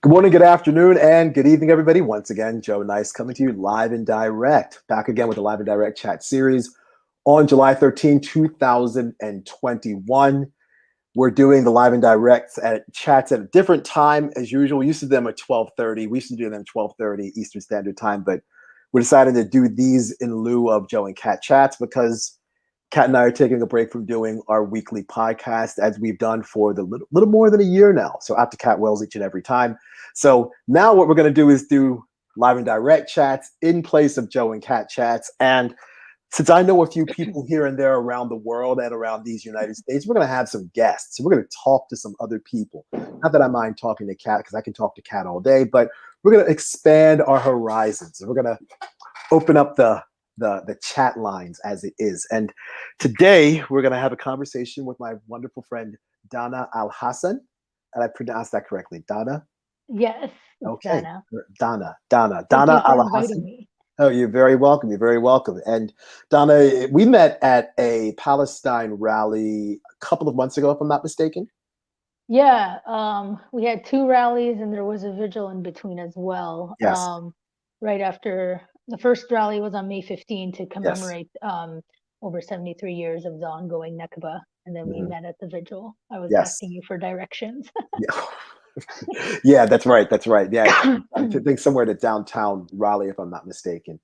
Good morning, good afternoon, and good evening, everybody. Once again, Joe Nice coming to you live and direct. Back again with the Live and Direct Chat series on July 13, 2021. We're doing the Live and Directs at chats at a different time as usual. We used to do them at 12:30. We used to do them at 12:30 Eastern Standard Time, but we're deciding to do these in lieu of Joe and Kat chats because Kat and I are taking a break from doing our weekly podcast as we've done for the little more than a year now. So after Kat Wells each and every time. So now what we're going to do is do live and direct chats in place of Joe and Kat chats. And since I know a few people here and there around the world and around these United States, we're going to have some guests. So we're going to talk to some other people. Not that I mind talking to Kat because I can talk to Kat all day, but we're going to expand our horizons. We're going to open up the chat lines as it is. And today we're going to have a conversation with my wonderful friend, Dana Alhasan. And I pronounced that correctly. Dana? Yes, Okay. Dana. Dana Thank you for Alhasan. inviting me. Oh, you're very welcome. You're very welcome. And Dana, we met at a Palestine rally a couple of months ago, if I'm not mistaken. Yeah, we had two rallies and there was a vigil in between as well. Yes. Right after the first rally was on May 15 to Yes. commemorate over 73 years of the ongoing Nakba. And then we Mhm. met at the vigil. I was Yes. asking you for directions. Yeah. Yeah, that's right. That's right. Yeah. I think somewhere to downtown Raleigh, if I'm not mistaken.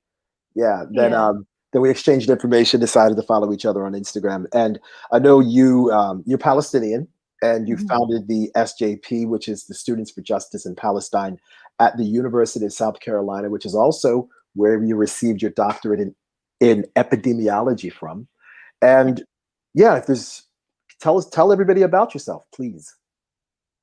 Yeah. Yeah. Then we exchanged information, decided to follow each other on Instagram. And I know you're Palestinian and you Mhm. founded the SJP, which is the Students for Justice in Palestine at the University of South Carolina, which is also where you received your doctorate in epidemiology from. And yeah, if there's tell everybody about yourself, please.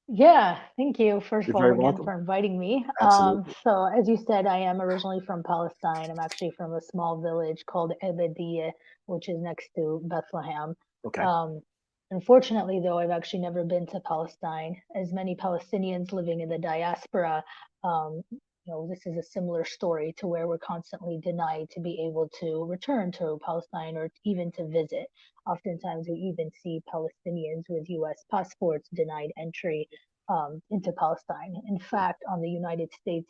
Yeah, thank you, first of You're all, very again, welcome. for inviting me. Absolutely. So, as you said, I am originally from Palestine. I'm actually from a small village called Ebediyeh, which is next to Bethlehem. Okay. Um, Unfortunately, though, I've actually never been to Palestine. As many Palestinians living in the diaspora, this is a similar story to where we're constantly denied to be able to return to Palestine or even to visit. Oftentimes, we even see Palestinians with U.S. passports denied entry into Palestine. In fact, on the United States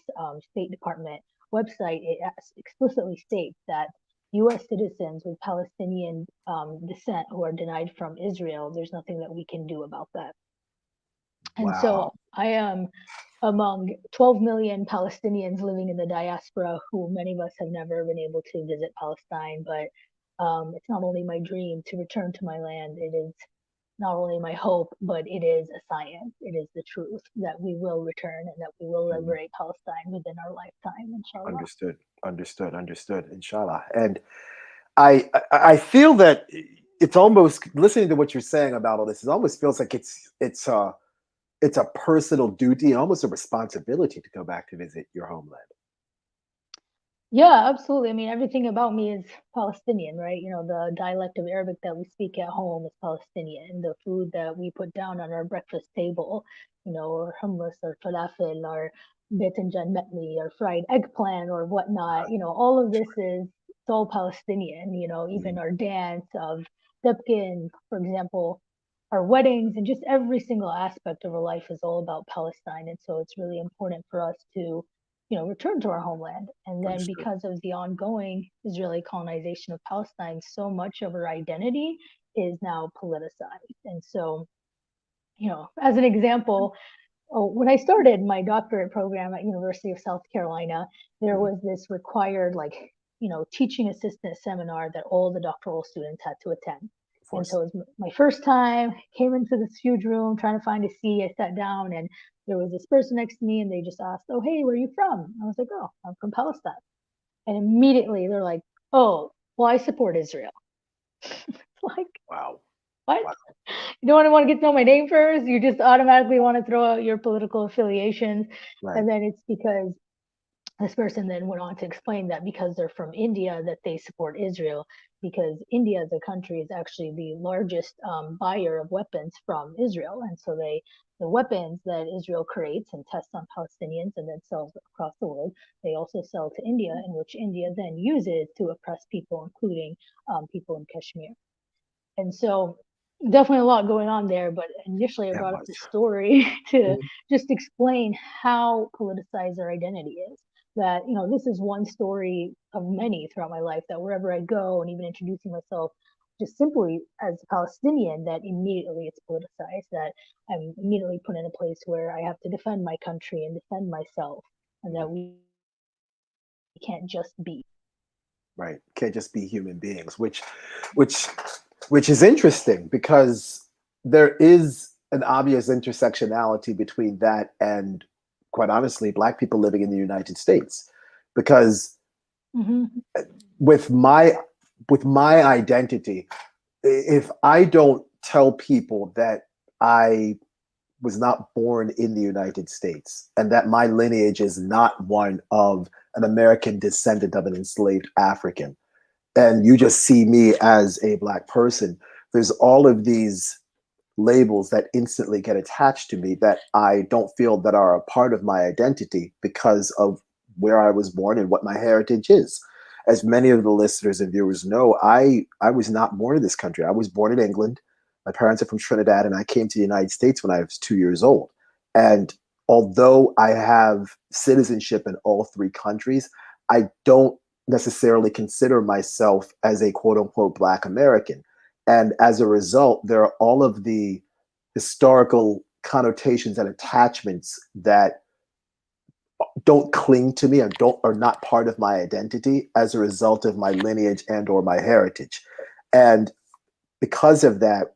State Department website, it explicitly states that U.S. citizens with Palestinian descent who are denied from Israel, there's nothing that we can do about that. And so Wow. I am among 12 million Palestinians living in the diaspora who many of us have never been able to visit Palestine. But it's not only my dream to return to my land, it is not only my hope, but it is a science. It is the truth that we will return and that we will Mhm. liberate Palestine within our lifetime, inshallah. Understood. Understood. Understood. Inshallah. And I feel that it's almost listening to what you're saying about all this. It almost feels like it's a personal duty and almost a responsibility to go back to visit your homeland. Yeah, absolutely. I mean, everything about me is Palestinian, right? You know, the dialect of Arabic that we speak at home is Palestinian. The food that we put down on our breakfast table, or hummus or falafel or betanjan metli or fried eggplant or whatnot, all of this is it's all Palestinian, even Mhm. our dance of Debkin, for example, our weddings and just every single aspect of our life is all about Palestine. And so it's really important for us to return to our homeland. And then Understood. because of the ongoing Israeli colonization of Palestine, so much of our identity is now politicized. And so, as an example, when I started my doctorate program at University of South Carolina, there Mhm. was this required teaching assistant seminar that all the doctoral students had to attend. Of And course. so it was my first time, came into this huge room trying to find a seat. I sat down and there was this person next to me and they just asked, "Oh, hey, where are you from?" I was like, "Oh, I'm from Palestine." And immediately they're like, "Oh, well, I support Israel." It's like, Wow. what? Wow. You don't want to get to know my name first. You just automatically want to throw out your political affiliations. Right. And then it's because this person then went on to explain that because they're from India, that they support Israel, because India as a country is actually the largest buyer of weapons from Israel. And so the weapons that Israel creates and tests on Palestinians and then sells across the world, they also sell to India, in which India then uses to oppress people, including people in Kashmir. And so definitely a lot going on there, but initially I That brought up much. the story to Mhm. just explain how politicized our identity is. That, this is one story of many throughout my life, that wherever I go and even introducing myself just simply as a Palestinian, that immediately it's politicized, that I'm immediately put in a place where I have to defend my country and defend myself, and that we can't just be. Right. Can't just be human beings, which which is interesting because there is an obvious intersectionality between that and, quite honestly, Black people living in the United States. Because Hmm. with my with my identity, if I don't tell people that I was not born in the United States and that my lineage is not one of an American descendant of an enslaved African, and you just see me as a Black person, there's all of these labels that instantly get attached to me that I don't feel that are a part of my identity because of where I was born and what my heritage is. As many of the listeners and viewers know, I was not born in this country. I was born in England. My parents are from Trinidad, and I came to the United States when I was 2 years old. And although I have citizenship in all three countries, I don't necessarily consider myself as a quote unquote Black American. And as a result, there are all of the historical connotations and attachments that don't cling to me and don't are not part of my identity as a result of my lineage and or my heritage. And because of that,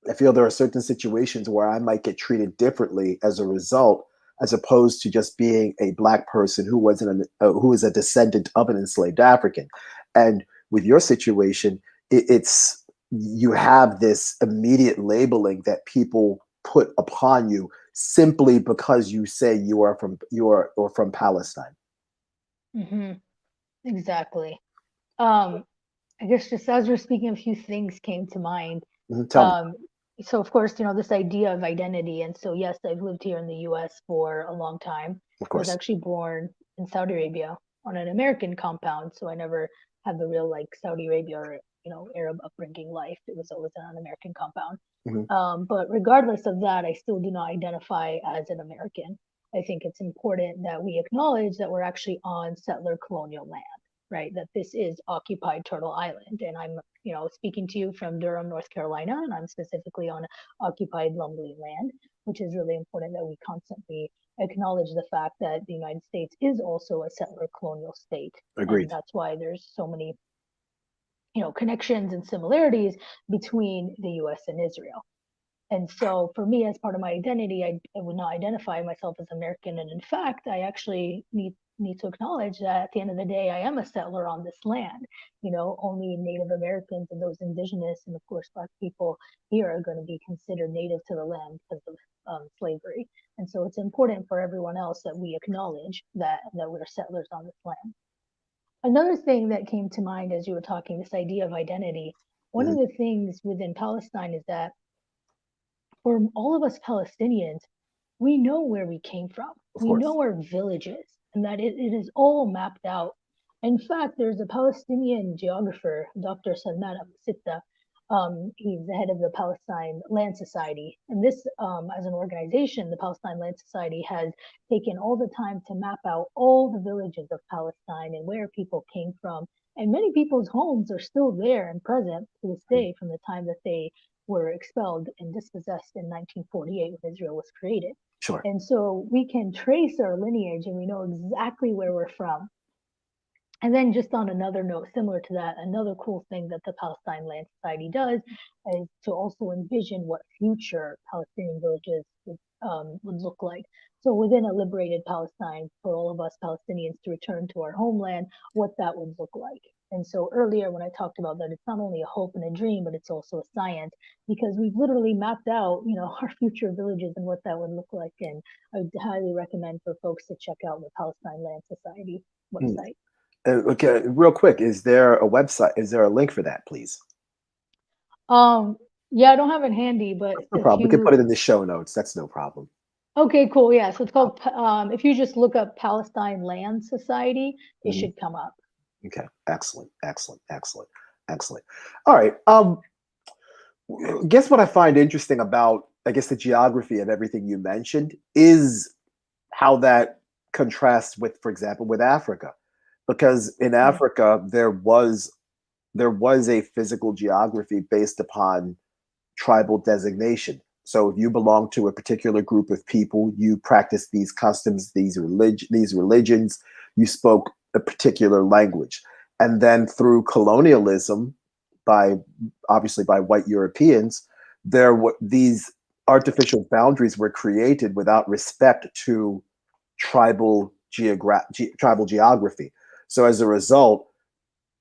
I feel there are certain situations where I might get treated differently as a result, as opposed to just being a Black person who is a descendant of an enslaved African. And with your situation, it's you have this immediate labeling that people put upon you simply because you say you are or from Palestine. Hmm. Exactly. Um, I guess just as we're speaking, a few things came to mind. Mhm. Tell me, Um, so of course, this idea of identity. And so yes, I've lived here in the US for a long time. of I was course. actually born in Saudi Arabia on an American compound, so I never had the real like Saudi Arabia or Arab upbringing life. It was always on an American compound. Mhm. But regardless of that, I still do not identify as an American. I think it's important that we acknowledge that we're actually on settler colonial land, right? That this is occupied Turtle Island. And I'm, speaking to you from Durham, North Carolina, and I'm specifically on occupied Lumley land, which is really important that we constantly acknowledge the fact that the United States is also a settler colonial state. And Agreed. that's why there's so many, connections and similarities between the US and Israel. And so for me, as part of my identity, I would not identify myself as American. And in fact, I actually need to acknowledge that at the end of the day, I am a settler on this land. Only Native Americans and those indigenous and of course Black people here are going to be considered native to the land because of slavery. And so it's important for everyone else that we acknowledge that we're settlers on this land. Another thing that came to mind as you were talking, this idea of identity, one of Mhm. the things within Palestine is that for all of us Palestinians, we know where we came from. Of We course. know our villages and that it is all mapped out. In fact, there's a Palestinian geographer, Dr. Salman Sitta. He's the head of the Palestine Land Society. And this, as an organization, the Palestine Land Society has taken all the time to map out all the villages of Palestine and where people came from. And many people's homes are still there and present to this Mhm. day from the time that they were expelled and dispossessed in 1948 when Israel was created. Sure. And so we can trace our lineage and we know exactly where we're from. And then, just on another note, similar to that, another cool thing that the Palestine Land Society does is to also envision what future Palestinian villages would look like. So, within a liberated Palestine, for all of us Palestinians to return to our homeland, what that would look like. And so, earlier when I talked about that, it's not only a hope and a dream, but it's also a science because we've literally mapped out, our future villages and what that would look like. And I would highly recommend for folks to check out the Palestine Land Society Mm. website. Okay, real quick, is there a website? Is there a link for that, please? Um, yeah, I don't have it handy, but No if problem. We can put you, it in the show notes. That's no problem. okay, cool. Yeah, so it's called, if you just look up Palestine Land Society, it Mhm. should come up. Okay, excellent, excellent, excellent, excellent. All right. guess what I find interesting about, I guess, the geography of everything you mentioned is how that contrasts with, for example, with Africa, because in Mm. Africa there was a physical geography based upon tribal designation. So if you belong to a particular group of people, you practice these customs, these religions, you spoke a particular language. And then through colonialism, by obviously by white Europeans, there were these artificial boundaries were created without respect to tribal geography. So as a result,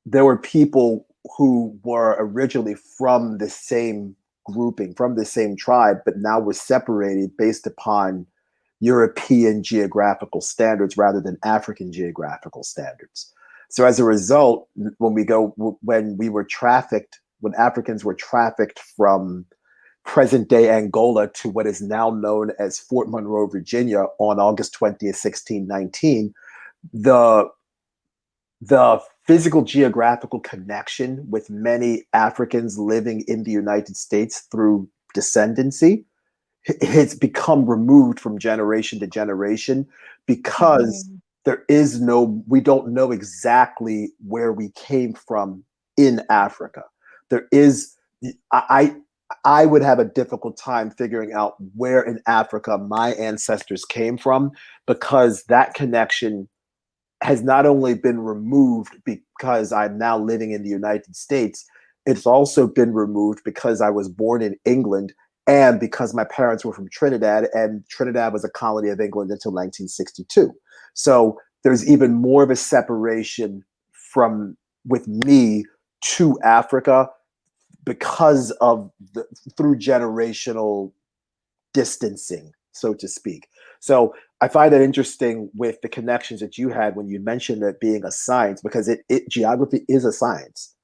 there were people who were originally from the same grouping, from the same tribe, but now were separated based upon European geographical standards rather than African geographical standards. So as a result, when we were trafficked, when Africans were trafficked from present day Angola to what is now known as Fort Monroe, Virginia on August 20th, 1619, the the physical geographical connection with many Africans living in the United States through descendancy has become removed from generation to generation because Mhm. we don't know exactly where we came from in Africa. There is, I, I would have a difficult time figuring out where in Africa my ancestors came from because that connection has not only been removed because I'm now living in the United States, it's also been removed because I was born in England and because my parents were from Trinidad, and Trinidad was a colony of England until 1962. So there's even more of a separation from with me to Africa because of through generational distancing, so to speak. So I find that interesting with the connections that you had when you mentioned it being a science, because geography is a science.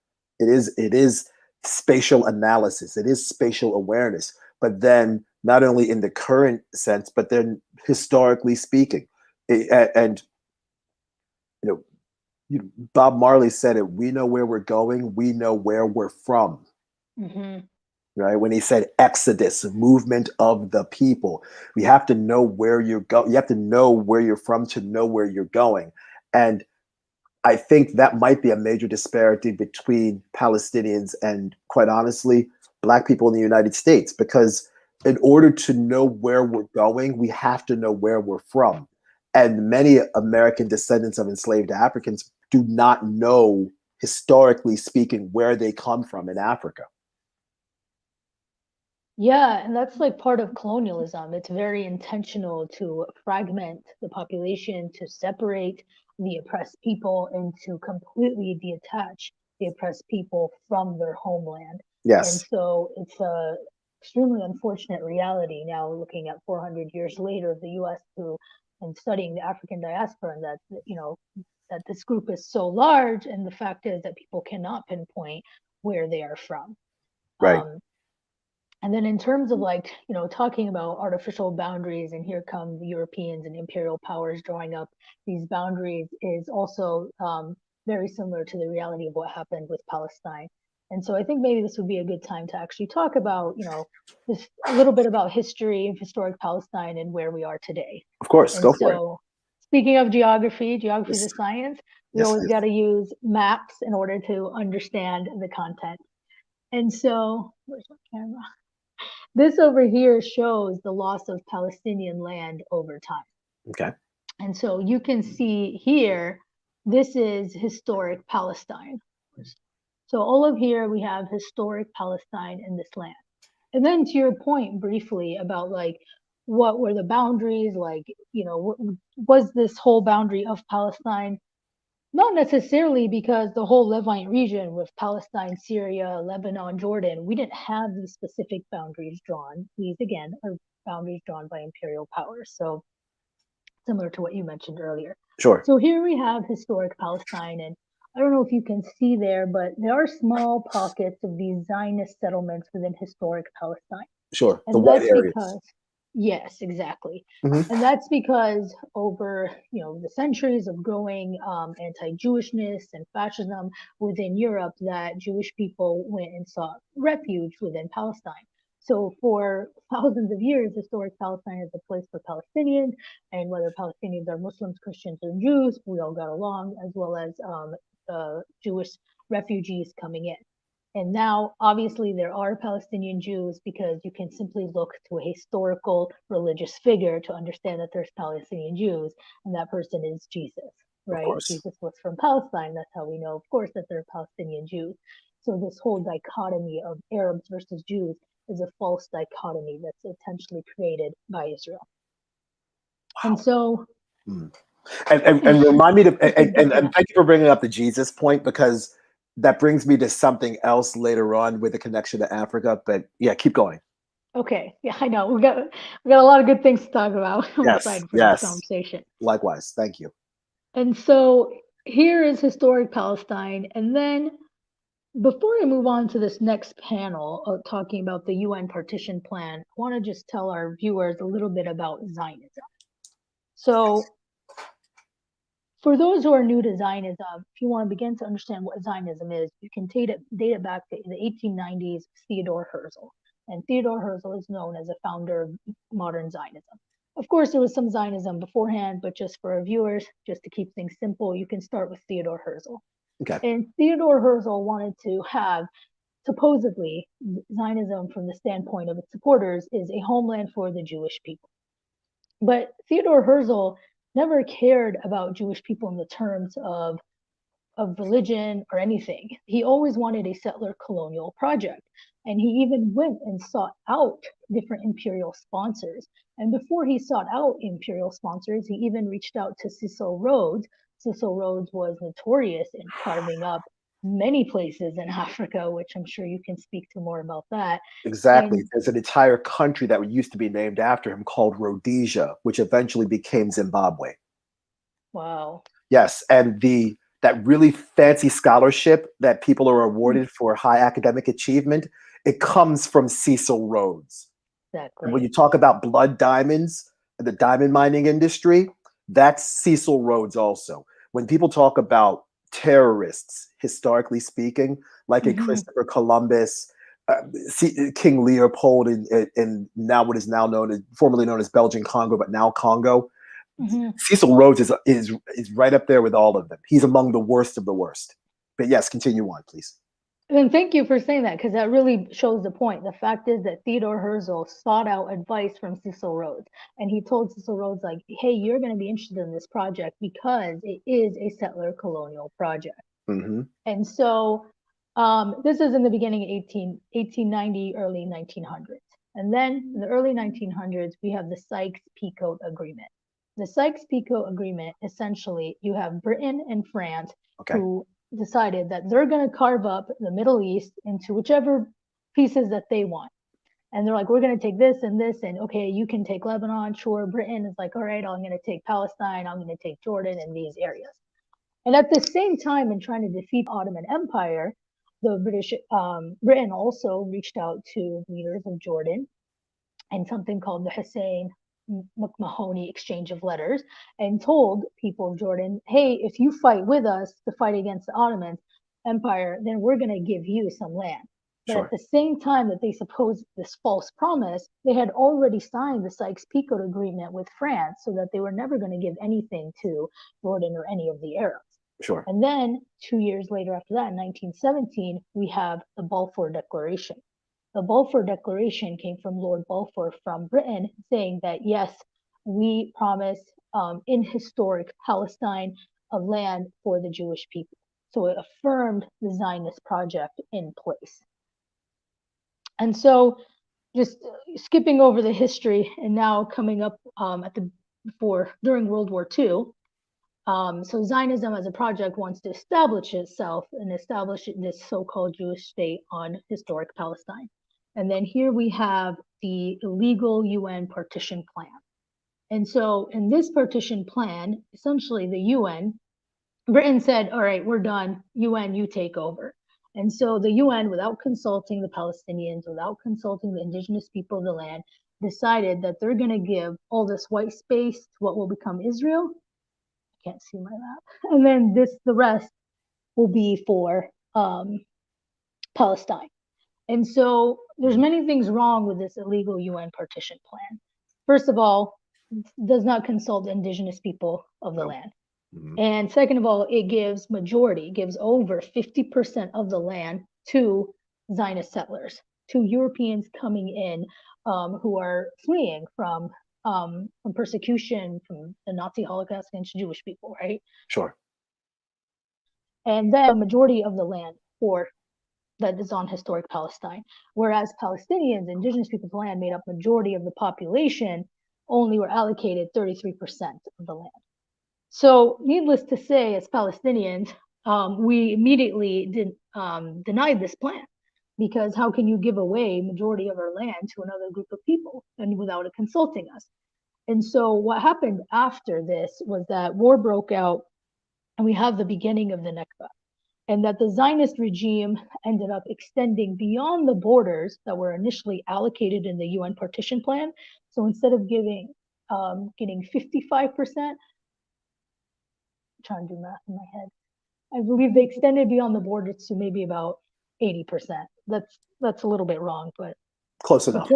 It is spatial analysis. It is spatial awareness. But then not only in the current sense, but then historically speaking, and you know, Bob Marley said it. We know where we're going. We know where we're from. Mhm. Right? When he said exodus, movement of the people, we have to know where you're going. You have to know where you're from to know where you're going. And I think that might be a major disparity between Palestinians and, quite honestly, Black people in the United States, because in order to know where we're going, we have to know where we're from. And many American descendants of enslaved Africans do not know, historically speaking, where they come from in Africa. Yeah, and that's like part of colonialism. It's very intentional to fragment the population, to separate the oppressed people, and to completely detach the oppressed people from their homeland. And Yes, so it's a extremely unfortunate reality now looking at 400 years later of the US to and studying the African diaspora, and that that this group is so large, and the fact is that people cannot pinpoint where they are from. right. Um, and then in terms of like, talking about artificial boundaries, and here come the Europeans and imperial powers drawing up these boundaries is also very similar to the reality of what happened with Palestine. And so I think maybe this would be a good time to actually talk about, this a little bit about history of historic Palestine and where we are today. Of course, And go for it. so speaking of geography is Yes, a science. We yes, always yes. got to use maps in order to understand the content. And so, where's my camera? This over here shows the loss of Palestinian land over time. Okay, And so you can see here, this is historic Palestine. So all of here, we have historic Palestine in this land. And then to your point briefly about like, what were the boundaries? Like, was this whole boundary of Palestine? Not necessarily, because the whole Levant region with Palestine, Syria, Lebanon, Jordan, we didn't have these specific boundaries drawn. These, again, are boundaries drawn by imperial powers. So similar to what you mentioned earlier. sure, So here we have historic Palestine, and I don't know if you can see there, but there are small pockets of these Zionist settlements within historic Palestine. sure. The And white that's areas. because, Yes, exactly. Hmm. And that's because over, the centuries of growing anti-Jewishness and fascism within Europe, that Jewish people went and sought refuge within Palestine. So for thousands of years, historic Palestine is a place for Palestinians, and whether Palestinians are Muslims, Christians, or Jews, we all got along, as well as Jewish refugees coming in. And now, obviously, there are Palestinian Jews because you can simply look to a historical religious figure to understand that there's Palestinian Jews, and that person is Jesus, Of right? course. Jesus was from Palestine. That's how we know, of course, that they're Palestinian Jews. So this whole dichotomy of Arabs versus Jews is a false dichotomy that's intentionally created by Israel. And so, Mm. And remind me to and thank you for bringing up the Jesus point, because that brings me to something else later on with the connection to Africa. But yeah, keep going. okay, yeah, I know we got a lot of good things to talk about. I'm Yes, excited for this yes. conversation. Likewise. Thank you. And so here is historic Palestine. And then before I move on to this next panel talking about the UN partition plan, I want to just tell our viewers a little bit about Zionism. So for those who are new to Zionism, if you want to begin to understand what Zionism is, you can date it back to the 1890s, Theodore Herzl. And Theodore Herzl is known as a founder of modern Zionism. Of course, there was some Zionism beforehand, but just for our viewers, just to keep things simple, you can start with Theodore Herzl. Okay. And Theodore Herzl wanted to have, supposedly, Zionism from the standpoint of its supporters is a homeland for the Jewish people. But Theodore Herzl never cared about Jewish people in the terms of religion or anything. He always wanted a settler colonial project. And he even went and sought out different imperial sponsors. And before he sought out imperial sponsors, he even reached out to Cecil Rhodes. Cecil Rhodes was notorious in carving up many places in Africa, which I'm sure you can speak to more about that. Exactly. And There's an entire country that used to be named after him called Rhodesia, which eventually became Zimbabwe. wow. Yes, and the that really fancy scholarship that people are awarded for high academic achievement, it comes from Cecil Rhodes. And when you Exactly. talk about blood diamonds and the diamond mining industry, that's Cecil Rhodes also. When people talk about terrorists, historically speaking, like a Mm-hmm. Christopher Columbus, King Leopold, in now what is now known as formerly known as Belgian Congo, but now Congo, Mm-hmm. Cecil Rhodes is right up there with all of them. He's among the worst of the worst. But yes, continue on, please. And thank you for saying that, because that really shows the point. The fact is that Theodore Herzl sought out advice from Cecil Rhodes, and he told Cecil Rhodes, like, hey, you're going to be interested in this project because it is a settler colonial project. Mm-hmm. And so this is in the beginning of 1890, early 1900s. And then in the early 1900s, we have the Sykes-Picot Agreement. The Sykes-Picot Agreement, essentially, you have Britain and France who decided that they're going to carve up the Middle East into whichever pieces that they want. And they're like, we're going to take this and this, and okay, you can take Lebanon, sure. Britain is like, all right, I'm going to take Palestine, I'm going to take Jordan and these areas. And at the same time, in trying to defeat the Ottoman Empire, the Britain also reached out to leaders of Jordan and something called the Hussein McMahony exchange of letters, and told people of Jordan, hey, if you fight with us to fight against the Ottoman Empire, then we're going to give you some land. But at the same time that they supposed this false promise, they had already signed the Sykes-Picot Agreement with France so that they were never going to give anything to Jordan or any of the Arabs. Sure. And then 2 years later after that, in 1917, we have the Balfour Declaration. The Balfour Declaration came from Lord Balfour from Britain, saying that, yes, we promise in historic Palestine a land for the Jewish people. So it affirmed the Zionist project in place. And so just skipping over the history and now coming up during World War II, so Zionism as a project wants to establish itself and establish this so-called Jewish state on historic Palestine. And then here we have the illegal UN partition plan. And so in this partition plan, essentially the UN, Britain said, all right, we're done. UN, you take over. And so the UN, without consulting the Palestinians, without consulting the indigenous people of the land, decided that they're going to give all this white space to what will become Israel. I can't see my map. And then the rest will be for Palestine. And so there's many things wrong with this illegal UN partition plan. First of all, it does not consult the indigenous people of the land. And second of all, it gives over 50% of the land to Zionist settlers, to Europeans coming in who are fleeing from persecution, from the Nazi Holocaust against Jewish people, right? Sure. And then a majority of the land that is on historic Palestine, whereas Palestinians, indigenous people of the land, made up majority of the population, only were allocated 33% of the land. So needless to say, as Palestinians, we immediately denied this plan, because how can you give away majority of our land to another group of people and without it consulting us? And so what happened after this was that war broke out, and we have the beginning of the Nakba, and that the Zionist regime ended up extending beyond the borders that were initially allocated in the UN partition plan. So instead of getting 55%, trying to do math in my head, I believe they extended beyond the borders to maybe about 80%. That's a little bit wrong, but close enough.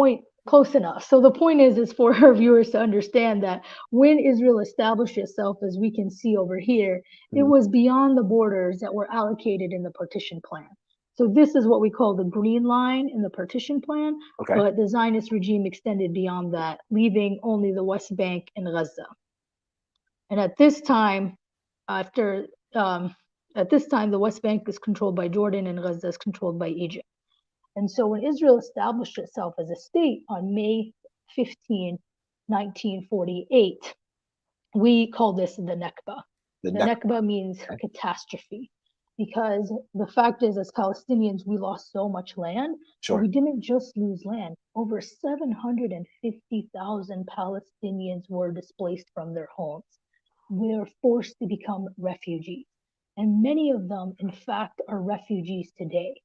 Close enough. So the point is for our viewers to understand that when Israel established itself, as we can see over here, it was beyond the borders that were allocated in the partition plan. So this is what we call the green line in the partition plan, but the Zionist regime extended beyond that, leaving only the West Bank and Gaza. And at this time, the West Bank is controlled by Jordan and Gaza is controlled by Egypt. And so when Israel established itself as a state on May 15, 1948, we call this the Nakba. The Nakba means catastrophe, because the fact is, as Palestinians, we lost so much land. Sure. We didn't just lose land. Over 750,000 Palestinians were displaced from their homes. They were forced to become refugees. And many of them, in fact, are refugees today.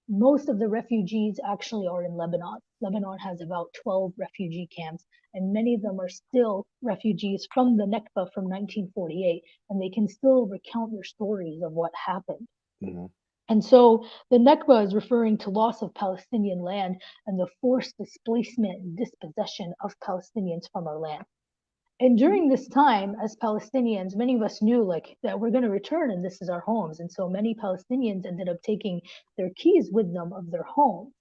Most of the refugees actually are in Lebanon. Lebanon has about 12 refugee camps, and many of them are still refugees from the Nakba from 1948, and they can still recount their stories of what happened. And so the Nakba is referring to loss of Palestinian land and the forced displacement and dispossession of Palestinians from our land. And during this time, as Palestinians, many of us knew that we're going to return and this is our homes. And so many Palestinians ended up taking their keys with them of their home.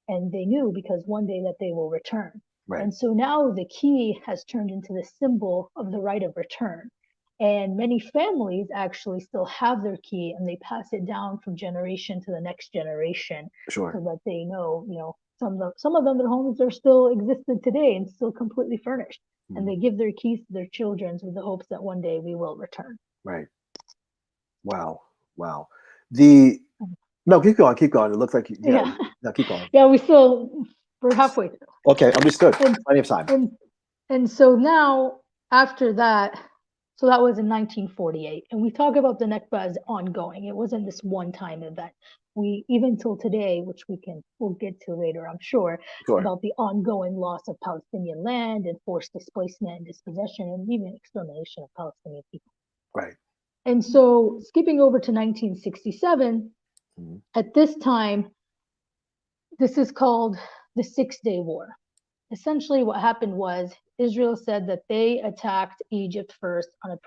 And they knew because one day that they will return. Right. And so now the key has turned into the symbol of the right of return. And many families actually still have their key, and they pass it down from generation to the next generation. Sure. So that they know, some of them, their homes are still existed today and still completely furnished. And they give their keys to their children with the hopes that one day we will return. Right. Wow. No, keep going. It looks like no, keep going. Yeah, we're halfway through. Okay, understood. Plenty of time. And so now after that, so that was in 1948, and we talk about the Nakba as ongoing. It wasn't this one-time event. We, even till today, which we'll get to later, I'm sure, about the ongoing loss of Palestinian land and forced displacement and dispossession and even extermination of Palestinian people. Right. And so skipping over to 1967, at this time, this is called the 6-Day War. Essentially what happened was Israel said that they attacked Egypt first on a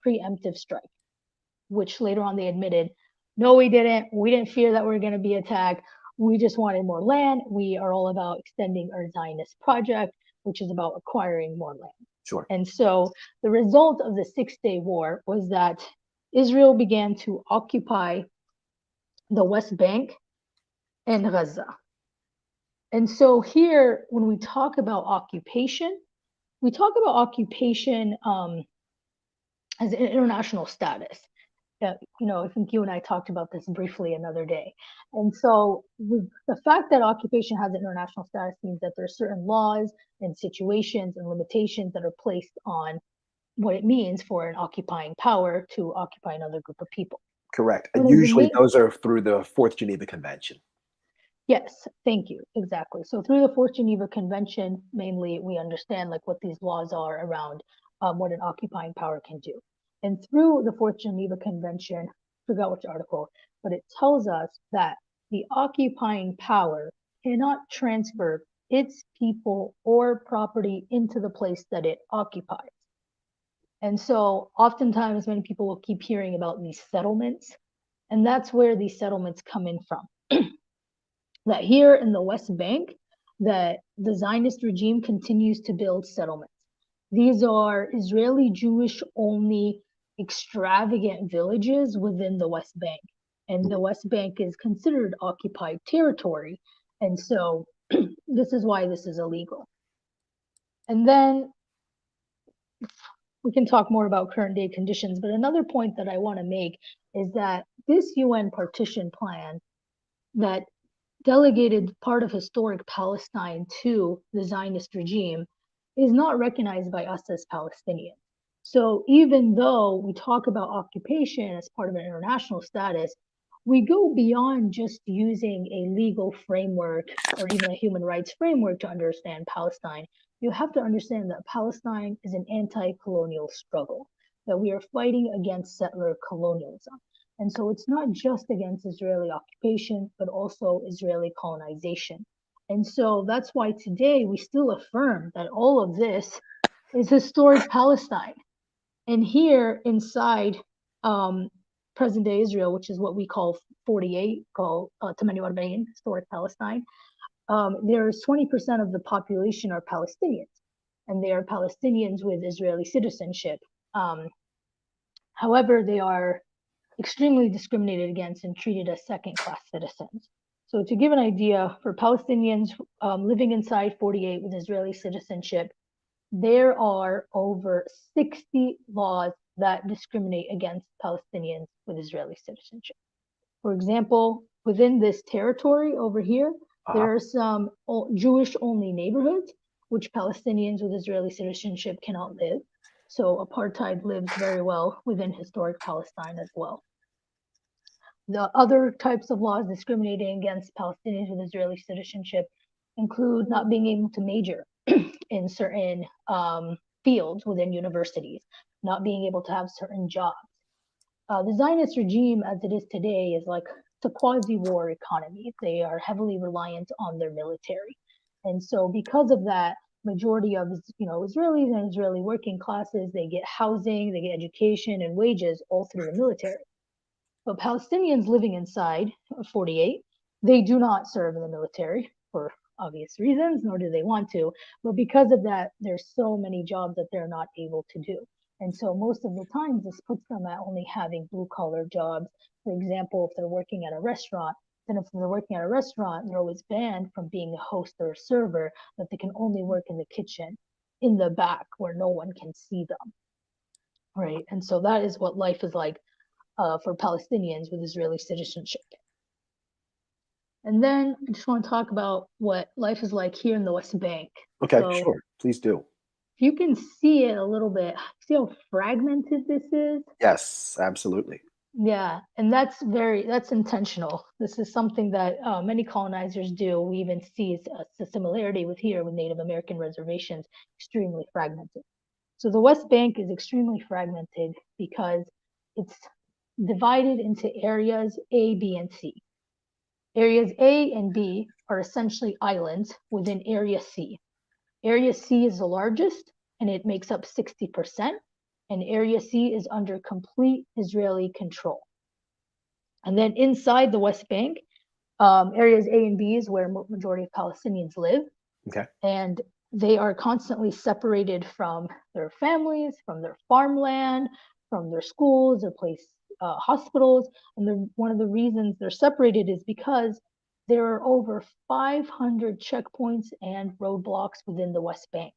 preemptive strike, which later on they admitted, no, we didn't. We didn't fear that we were going to be attacked. We just wanted more land. We are all about extending our Zionist project, which is about acquiring more land. Sure. And so the result of the 6-Day War was that Israel began to occupy the West Bank and Gaza. And so here, when we talk about occupation, we talk about occupation as an international status. I think you and I talked about this briefly another day. And so the fact that occupation has an international status means that there are certain laws and situations and limitations that are placed on what it means for an occupying power to occupy another group of people. Correct. And usually those are through the Fourth Geneva Convention. Yes, thank you. Exactly. So through the Fourth Geneva Convention, mainly we understand like what these laws are around what an occupying power can do. And through the Fourth Geneva Convention, I forgot which article, but it tells us that the occupying power cannot transfer its people or property into the place that it occupies. And so oftentimes many people will keep hearing about these settlements, and that's where these settlements come in from. That here in the West Bank, that the Zionist regime continues to build settlements. These are Israeli Jewish only extravagant villages within the West Bank. And the West Bank is considered occupied territory. And so this is why this is illegal. And then we can talk more about current day conditions, but another point that I want to make is that this UN partition plan that delegated part of historic Palestine to the Zionist regime is not recognized by us as Palestinians. So even though we talk about occupation as part of an international status, we go beyond just using a legal framework or even a human rights framework to understand Palestine. You have to understand that Palestine is an anti-colonial struggle, that we are fighting against settler colonialism. And so it's not just against Israeli occupation, but also Israeli colonization. And so that's why today we still affirm that all of this is historic Palestine. And here inside present day Israel, which is what we call 48, called Tamani Warbain, historic Palestine, there's 20% of the population are Palestinians, and they are Palestinians with Israeli citizenship. However, they are extremely discriminated against and treated as second-class citizens. So to give an idea, for Palestinians living inside 48 with Israeli citizenship, there are over 60 laws that discriminate against Palestinians with Israeli citizenship. For example, within this territory over here, there are some Jewish-only neighborhoods, which Palestinians with Israeli citizenship cannot live. So apartheid lives very well within historic Palestine as well. The other types of laws discriminating against Palestinians with Israeli citizenship include not being able to major in certain fields within universities, not being able to have certain jobs. The Zionist regime, as it is today, is like it's a quasi-war economy. They are heavily reliant on their military, and so because of that, majority of Israelis and Israeli working classes, they get housing, they get education and wages all through the military. But Palestinians living inside 48, they do not serve in the military for obvious reasons, nor do they want to. But because of that, there's so many jobs that they're not able to do. And so most of the times this puts them at only having blue collar jobs. For example, if they're working at a restaurant, then if they're working at a restaurant, they're always banned from being a host or a server, that they can only work in the kitchen in the back where no one can see them. Right. And so that is what life is like for Palestinians with Israeli citizenship. And then I just want to talk about what life is like here in the West Bank. Okay, so, sure. Please do. You can see it a little bit. See how fragmented this is? Yes, absolutely. Yeah, and that's intentional. This is something that many colonizers do. We even see a similarity with here with Native American reservations, extremely fragmented. So the West Bank is extremely fragmented because it's divided into areas A, B, and C. Areas A and B are essentially islands within Area C. Area C is the largest, and it makes up 60%, and Area C is under complete Israeli control. And then inside the West Bank, areas A and B is where majority of Palestinians live. Okay. And they are constantly separated from their families, from their farmland, from their schools, their hospitals. And one of the reasons they're separated is because there are over 500 checkpoints and roadblocks within the West Bank.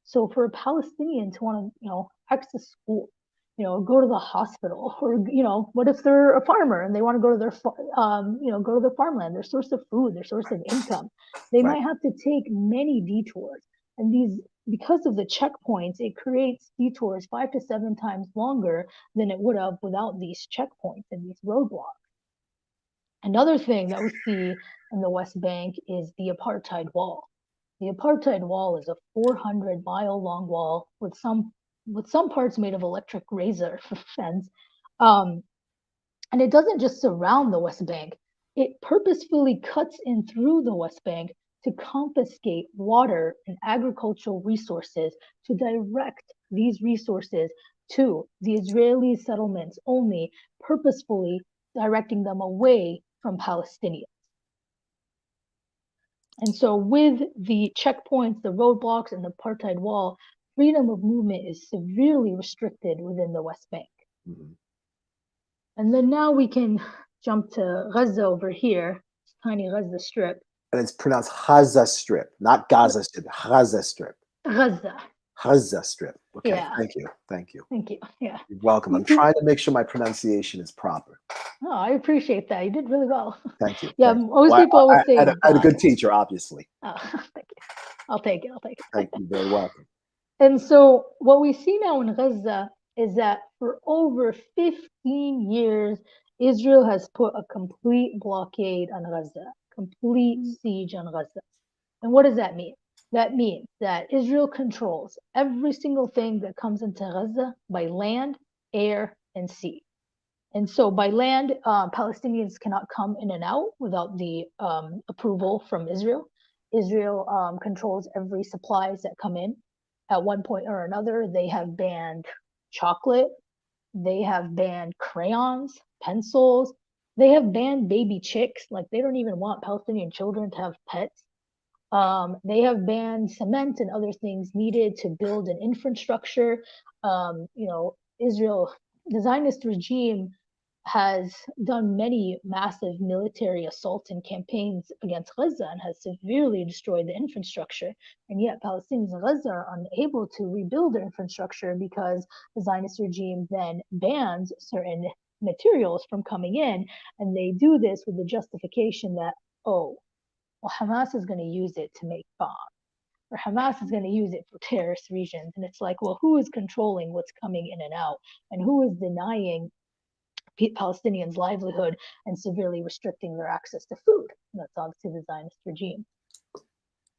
So for a Palestinian to want to, access school, go to the hospital, or what if they're a farmer and they want to go to their, go to their farmland, their source of food, their source of income, they might have to take many detours. And because of the checkpoints, it creates detours 5 to 7 times longer than it would have without these checkpoints and these roadblocks. Another thing that we see in the West Bank is the Apartheid Wall. The Apartheid Wall is a 400-mile long wall with some parts made of electric razor fence. And it doesn't just surround the West Bank, it purposefully cuts in through the West Bank to confiscate water and agricultural resources, to direct these resources to the Israeli settlements only, purposefully directing them away from Palestinians. And so with the checkpoints, the roadblocks, and the apartheid wall, freedom of movement is severely restricted within the West Bank. Mm-hmm. And then now we can jump to Gaza over here, tiny Gaza Strip. And it's pronounced Gaza Strip, not Gaza Strip, Gaza Strip. Gaza. Gaza Strip. Okay, yeah. Thank you. Thank you. Thank you. Yeah. You're welcome. I'm trying to make sure my pronunciation is proper. Oh, I appreciate that. You did really well. Thank you. Yeah, Thank you. most people always say I had a good teacher, obviously. Oh, thank you. I'll take it. Thank you. Very welcome. And so what we see now in Gaza is that for over 15 years, Israel has put a complete blockade on Gaza, complete siege on Gaza. And what does that mean? That means that Israel controls every single thing that comes into Gaza by land, air, and sea. And so by land, Palestinians cannot come in and out without the approval from Israel. Israel controls every supplies that come in. At one point or another, they have banned chocolate. They have banned crayons, pencils. They have banned baby chicks. Like, they don't even want Palestinian children to have pets. They have banned cement and other things needed to build an infrastructure. Israel, the Zionist regime, has done many massive military assaults and campaigns against Gaza and has severely destroyed the infrastructure. And yet Palestinians in Gaza are unable to rebuild their infrastructure because the Zionist regime then bans certain materials from coming in. And they do this with the justification that, Hamas is going to use it to make bombs, or Hamas is going to use it for terrorist regions. And it's like, well, who is controlling what's coming in and out? And who is denying Palestinians' livelihood and severely restricting their access to food? And that's obviously the Zionist regime.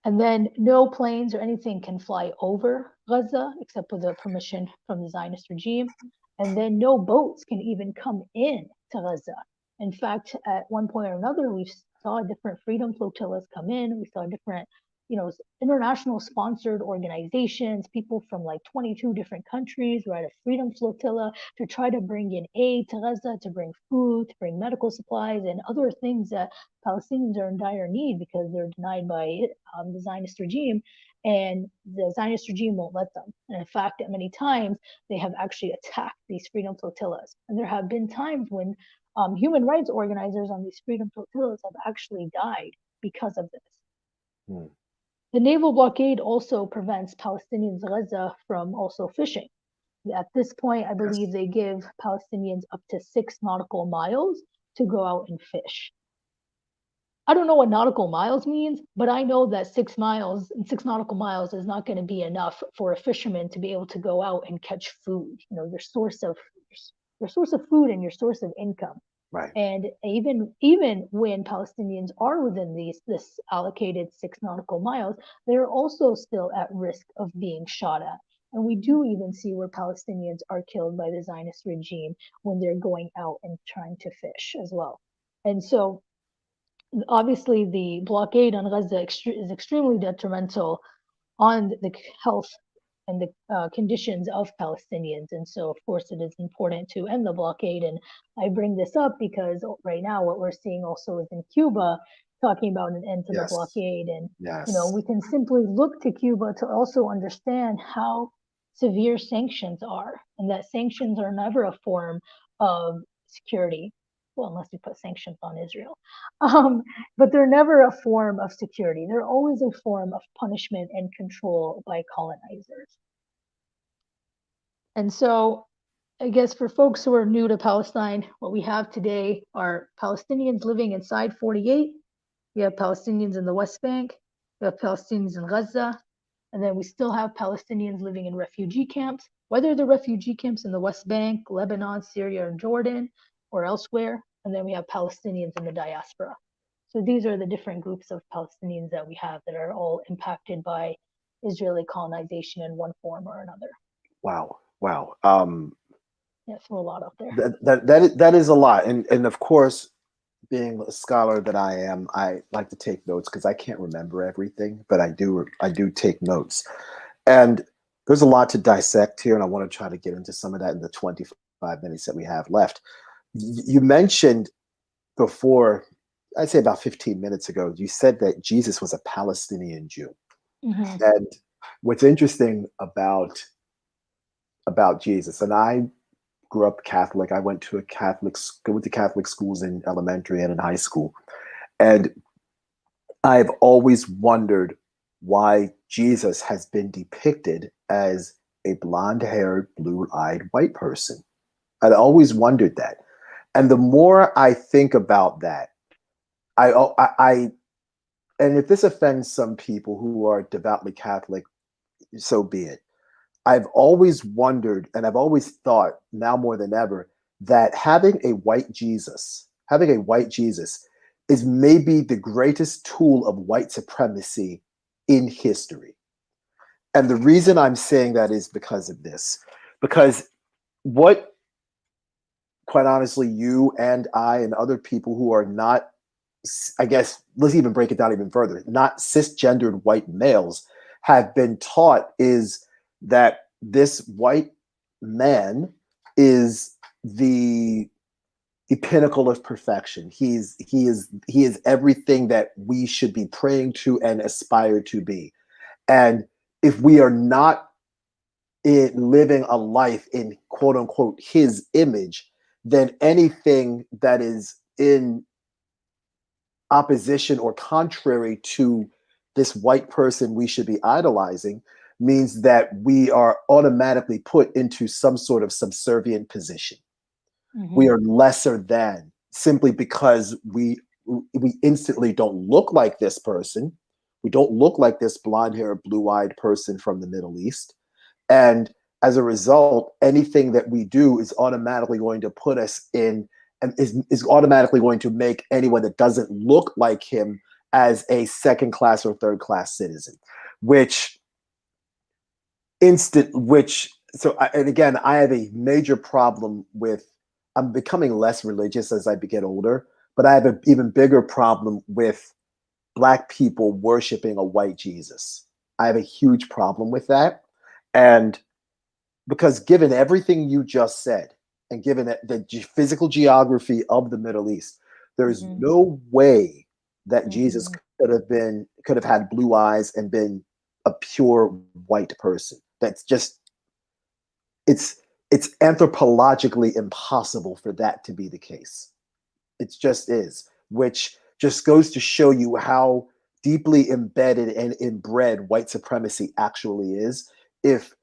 And then no planes or anything can fly over Gaza except with the permission from the Zionist regime. And then no boats can even come in to Gaza. In fact, at one point or another, we saw different freedom flotillas come in. We saw different, international sponsored organizations, people from like 22 different countries were at a freedom flotilla to try to bring in aid to Gaza, to bring food, to bring medical supplies and other things that Palestinians are in dire need because they're denied by the Zionist regime. And the Zionist regime won't let them. And in fact, at many times, they have actually attacked these freedom flotillas. And there have been times when human rights organizers on these freedom flotillas have actually died because of this. The naval blockade also prevents Palestinians in Gaza from also fishing. At this point, I believe they give Palestinians up to 6 nautical miles to go out and fish. I don't know what nautical miles means, but I know that 6 nautical miles is not going to be enough for a fisherman to be able to go out and catch food, your source of food and your source of income. Right. And even when Palestinians are within this allocated 6 nautical miles, they're also still at risk of being shot at. And we do even see where Palestinians are killed by the Zionist regime when they're going out and trying to fish as well. And so obviously the blockade on Gaza is extremely detrimental on the health and the conditions of Palestinians. And so, of course, it is important to end the blockade. And I bring this up because right now what we're seeing also is in Cuba, talking about an end to the blockade. And, we can simply look to Cuba to also understand how severe sanctions are, and that sanctions are never a form of security. Well, unless we put sanctions on Israel. But they're never a form of security. They're always a form of punishment and control by colonizers. And so I guess for folks who are new to Palestine, what we have today are Palestinians living inside 48. We have Palestinians in the West Bank. We have Palestinians in Gaza. And then we still have Palestinians living in refugee camps, whether the refugee camps in the West Bank, Lebanon, Syria, and Jordan, or elsewhere. and then we have Palestinians in the diaspora. So these are the different groups of Palestinians that we have that are all impacted by Israeli colonization in one form or another. Wow. Wow. Yeah, so a lot out there. That is a lot. And of course, being a scholar that I am, I like to take notes because I can't remember everything, but I do take notes. And there's a lot to dissect here, and I want to try to get into some of that in the 25 minutes that we have left. You mentioned before, I'd say about 15 minutes ago, you said that Jesus was a Palestinian Jew. Mm-hmm. And what's interesting about Jesus, and I grew up Catholic. I went to Catholic schools in elementary and in high school. And I've always wondered why Jesus has been depicted as a blonde-haired, blue-eyed white person. I'd always wondered that. And the more I think about that, I and if this offends some people who are devoutly Catholic, so be it. I've always wondered, and I've always thought now more than ever, that having a white Jesus is maybe the greatest tool of white supremacy in history. And the reason I'm saying that is because of this. Because what, quite honestly, you and I and other people who are not, I guess, let's even break it down even further, not cisgendered white males have been taught is that this white man is the pinnacle of perfection. He is everything that we should be praying to and aspire to be. And if we are not living a life in quote unquote his image, then anything that is in opposition or contrary to this white person we should be idolizing means that we are automatically put into some sort of subservient position. Mm-hmm. We are lesser than simply because we instantly don't look like this person. We don't look like this blonde-haired, blue-eyed person from the Middle East. And as a result, anything that we do is automatically going to put us in and is automatically going to make anyone that doesn't look like him as a second class or third class citizen, and again, I have a major problem with, I'm becoming less religious as I get older, but I have an even bigger problem with Black people worshiping a white Jesus. I have a huge problem with that. And because given everything you just said, and given the physical geography of the Middle East, there's Mm-hmm. no way that Mm-hmm. Jesus could have had blue eyes and been a pure white person. That's just it's anthropologically impossible for that to be the case. It just is, which just goes to show you how deeply embedded and inbred white supremacy actually is. If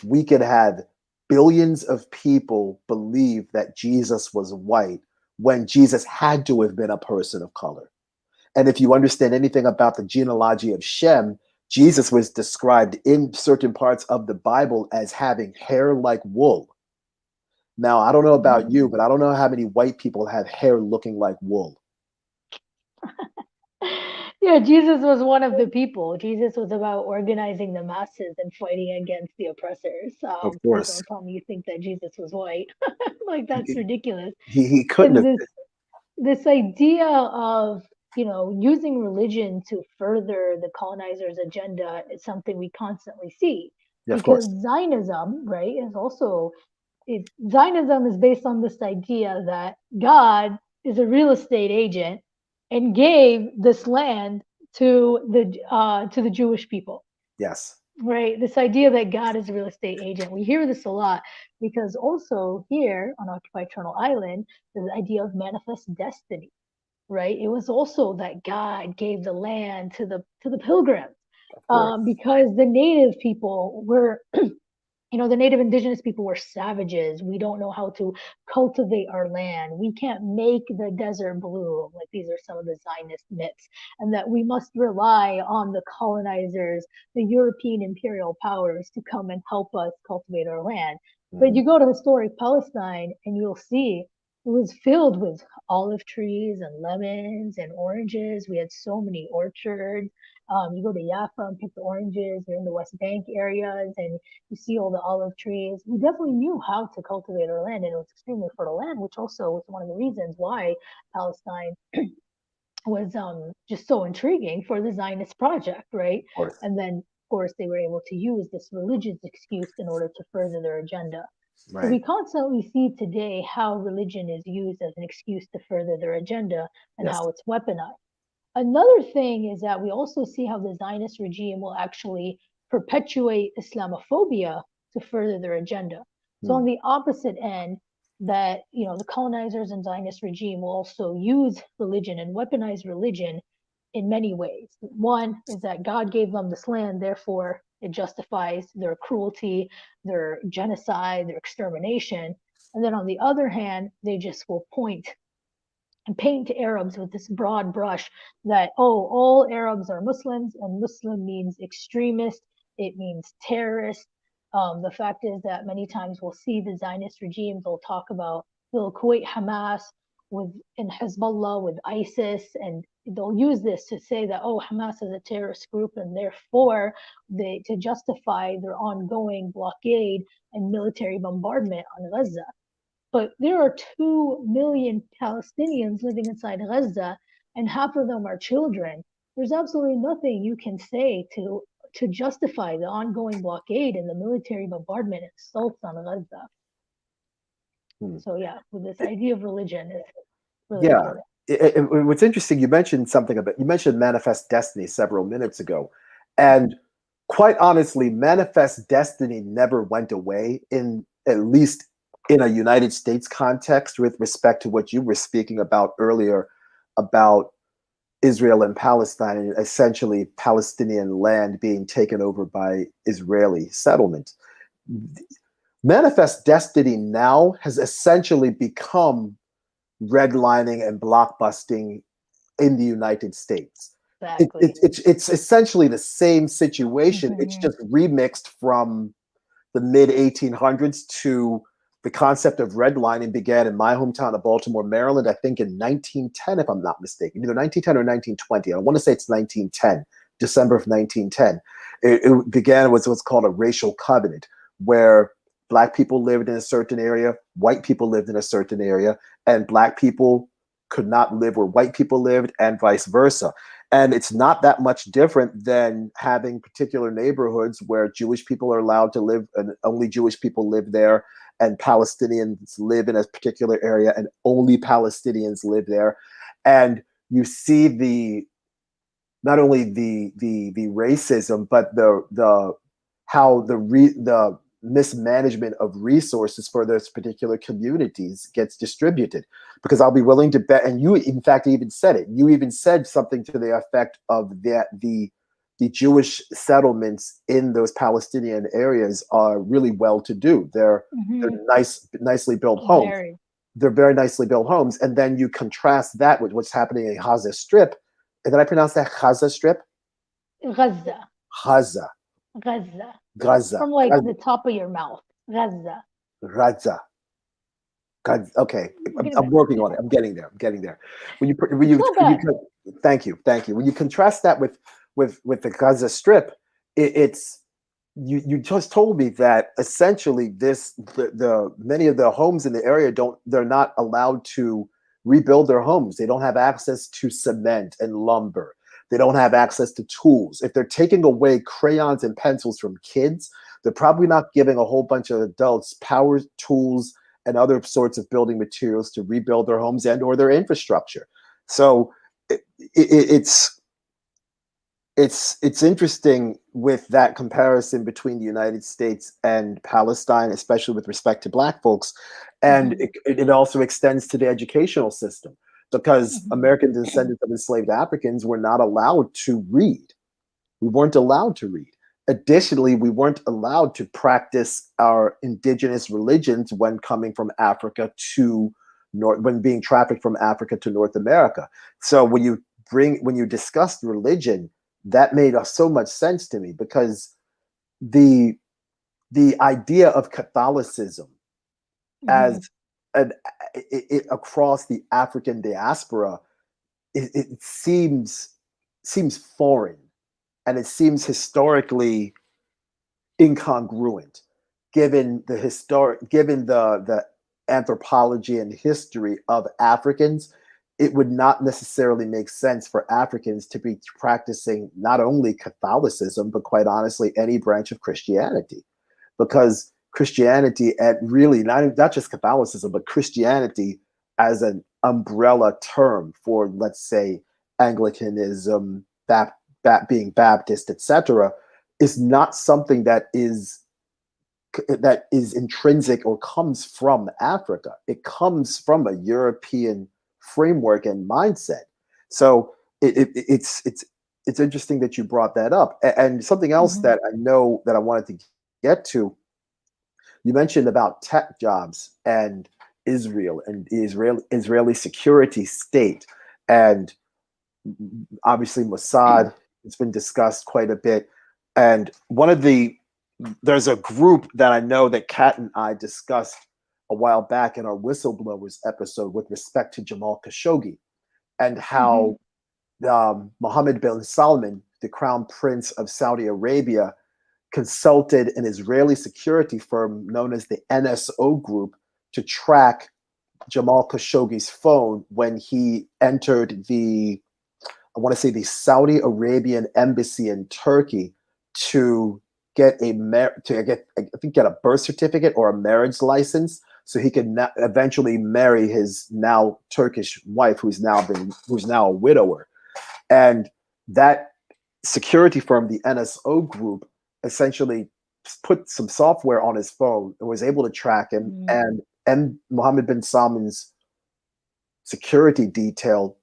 we could have billions of people believe that Jesus was white when Jesus had to have been a person of color. And if you understand anything about the genealogy of Shem, Jesus was described in certain parts of the Bible as having hair like wool. Now, I don't know about you, but I don't know how many white people have hair looking like wool. Yeah, Jesus was one of the people. Jesus was about organizing the masses and fighting against the oppressors. Of Please course. don't tell me you think that Jesus was white. Like that's ridiculous. He couldn't And have. this idea of using religion to further the colonizers' agenda is something we constantly see, Yeah, of because course. Zionism, right, is also Zionism is based on this idea that God is a real estate agent and gave this land to the Jewish people. Yes. Right, this idea that God is a real estate agent. We hear this a lot because also here on Occupied Turtle Island, the idea of manifest destiny, right? It was also that God gave the land to the pilgrims, because the native people were the native indigenous people were savages. We don't know how to cultivate our land. We can't make the desert blue. Like these are some of the Zionist myths, and that we must rely on the colonizers, the European imperial powers to come and help us cultivate our land. But you go to historic Palestine and you'll see it was filled with olive trees and lemons and oranges. We had so many orchards. You go to Jaffa and pick the oranges. You're in the West Bank areas and you see all the olive trees. We definitely knew how to cultivate our land, and it was extremely fertile land, which also was one of the reasons why Palestine was just so intriguing for the Zionist project, right? Of course. And then, of course, they were able to use this religious excuse in order to further their agenda. So we Right. constantly see today how religion is used as an excuse to further their agenda and Yes. how it's weaponized. Another thing is that we also see how the Zionist regime will actually perpetuate Islamophobia to further their agenda. So Hmm. on the opposite end, that the colonizers and Zionist regime will also use religion and weaponize religion in many ways. One is that God gave them this land, therefore it justifies their cruelty, their genocide, their extermination. And then on the other hand, they just will point and paint Arabs with this broad brush that, oh, all Arabs are Muslims, and Muslim means extremist, it means terrorist. The fact is that many times we'll see the Zionist regimes will talk about, they'll equate Hamas with and Hezbollah with ISIS, and they'll use this to say that, oh, Hamas is a terrorist group, and therefore to justify their ongoing blockade and military bombardment on Gaza. But there are 2 million Palestinians living inside Gaza, and half of them are children. There's absolutely nothing you can say to justify the ongoing blockade and the military bombardment and assaults on Gaza. Hmm. So yeah, with this idea of religion is really Yeah. important. What's interesting, you mentioned manifest destiny several minutes ago. And quite honestly, manifest destiny never went away, in at least in a United States context, with respect to what you were speaking about earlier about Israel and Palestine, and essentially Palestinian land being taken over by Israeli settlement. Manifest destiny now has essentially become redlining and blockbusting in the United States. Exactly. It's essentially the same situation. It's Mm-hmm. just remixed from the mid 1800s to the concept of redlining began in my hometown of Baltimore, Maryland, I think in 1910, if I'm not mistaken, either 1910 or 1920. I want to say it's 1910, December of 1910. It began with what's called a racial covenant, where Black people lived in a certain area, white people lived in a certain area, and Black people could not live where white people lived, and vice versa. And it's not that much different than having particular neighborhoods where Jewish people are allowed to live and only Jewish people live there, and Palestinians live in a particular area and only Palestinians live there. And you see the not only the racism, but the how the mismanagement of resources for those particular communities gets distributed. Because I'll be willing to bet, and you in fact even said it. You even said something to the effect of that the Jewish settlements in those Palestinian areas are really well to do. They're Mm-hmm. nicely built homes. Very. They're very nicely built homes, and then you contrast that with what's happening in Gaza Strip. Did I pronounce that Gaza Strip? Gaza. Gaza, Gaza. Gaza, From like Gaza, the top of your mouth. Gaza. Gaza. God, okay, We're getting I'm there. working on it. I'm getting there. I'm getting there. It's not bad. Thank you, thank you. When you contrast that with the Gaza Strip, it's you just told me that essentially the many of the homes in the area they're not allowed to rebuild their homes. They don't have access to cement and lumber. They don't have access to tools. If they're taking away crayons and pencils from kids, they're probably not giving a whole bunch of adults power tools and other sorts of building materials to rebuild their homes and or their infrastructure. So it's it's interesting with that comparison between the United States and Palestine, especially with respect to Black folks, and Mm-hmm. it also extends to the educational system, because Mm-hmm. American descendants of enslaved Africans were not allowed to read. We weren't allowed to read. Additionally, we weren't allowed to practice our indigenous religions when coming from Africa to when being trafficked from Africa to North America. So when you discussed religion, that made so much sense to me, because the the idea of Catholicism Mm-hmm. as and across the African diaspora, it seems foreign, and it seems historically incongruent, given the anthropology and history of Africans. It would not necessarily make sense for Africans to be practicing not only Catholicism, but quite honestly, any branch of Christianity, because Christianity, and really not just Catholicism, but Christianity as an umbrella term for, let's say, Anglicanism, being Baptist, etc., is not something that is intrinsic or comes from Africa. It comes from a European framework and mindset. So it's interesting that you brought that up. And something else that I know that I wanted to get to, you mentioned about tech jobs and Israel and the Israeli security state, and obviously Mossad. It's been discussed quite a bit. And there's a group that I know that Kat and I discussed a while back in our whistleblowers episode with respect to Jamal Khashoggi, and how Mohammed bin Salman, the crown prince of Saudi Arabia, consulted an Israeli security firm known as the NSO Group to track Jamal Khashoggi's phone when he entered the Saudi Arabian embassy in Turkey to get a birth certificate or a marriage license, so he could eventually marry his now Turkish wife, who's now a widower. And that security firm, the NSO Group, essentially put some software on his phone and was able to track him. And Mohammed bin Salman's security detail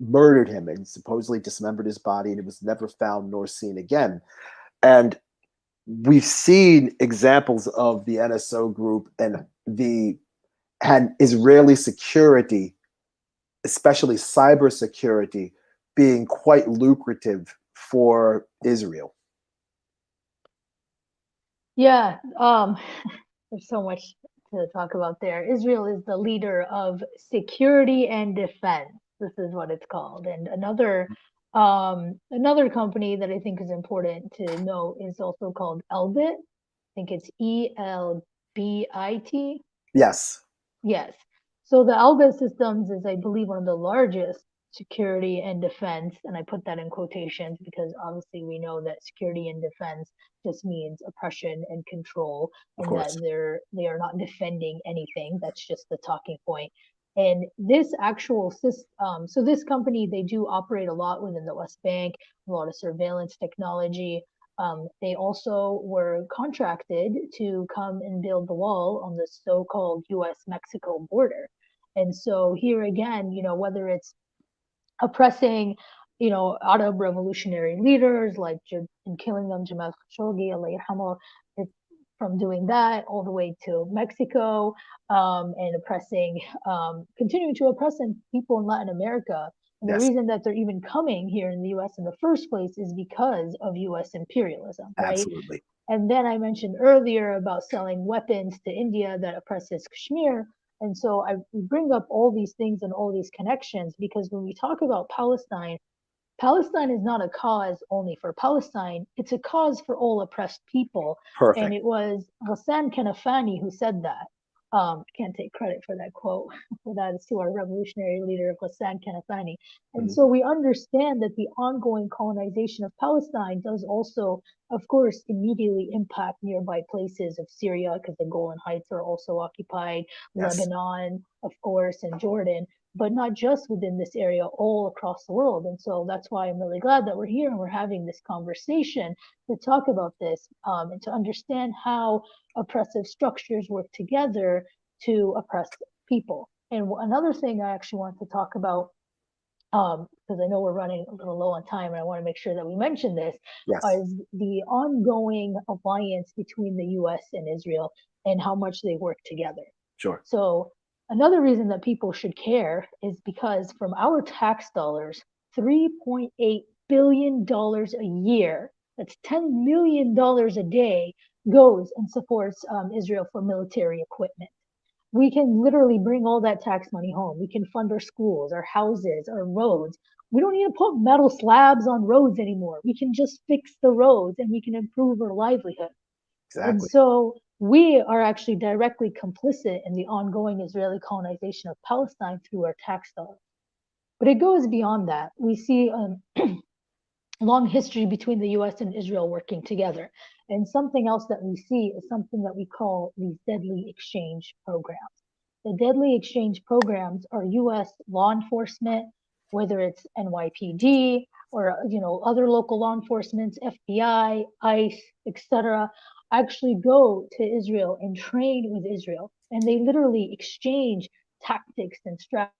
murdered him and supposedly dismembered his body, and it was never found nor seen again. And we've seen examples of the NSO Group and Israeli security, especially cybersecurity, being quite lucrative for Israel. Yeah, there's so much to talk about there. Israel is the leader of security and defense. This is what it's called. And another company that I think is important to know is also called Elbit. I think it's ELBIT. Yes. Yes. So the Elbit Systems is, I believe, one of the largest security and defense, and I put that in quotations because obviously we know that security and defense just means oppression and control, and that they are not defending anything. That's just the talking point. And this actual system, so this company, they do operate a lot within the West Bank, a lot of surveillance technology. They also were contracted to come and build the wall on the so-called U.S.-Mexico border. And so here again, whether it's oppressing, Arab revolutionary leaders like and killing them, Jamal Khashoggi, Allah yarhamu, from doing that all the way to Mexico, and continuing to oppress people in Latin America. And the reason that they're even coming here in the U.S. in the first place is because of U.S. imperialism, right? Absolutely. And then I mentioned earlier about selling weapons to India that oppresses Kashmir. And so I bring up all these things and all these connections because when we talk about Palestine, Palestine is not a cause only for Palestine. It's a cause for all oppressed people. Perfect. And it was Ghassan Kanafani who said that. I can't take credit for that quote. That is to our revolutionary leader, Ghassan Kanafani. And so we understand that the ongoing colonization of Palestine does also, of course, immediately impact nearby places of Syria, because the Golan Heights are also occupied, Lebanon, of course, and Jordan, but not just within this area, all across the world. And so that's why I'm really glad that we're here and we're having this conversation to talk about this, and to understand how oppressive structures work together to oppress people. And another thing I actually want to talk about, because I know we're running a little low on time and I want to make sure that we mention this, is the ongoing alliance between the US and Israel and how much they work together. Sure. So another reason that people should care is because from our tax dollars, $3.8 billion a year, that's $10 million a day, goes and supports Israel for military equipment. we can literally bring all that tax money home. We can fund our schools, our houses, our roads. We don't need to put metal slabs on roads anymore. We can just fix the roads and we can improve our livelihood. And Exactly. so we are actually directly complicit in the ongoing Israeli colonization of Palestine through our tax dollars. But it goes beyond that. We see long history between the US and Israel working together. And something else that we see is something that we call these deadly exchange programs. The deadly exchange programs are US law enforcement, whether it's NYPD or other local law enforcement, FBI, ICE, etc., actually go to Israel and train with Israel. And they literally exchange tactics and strategies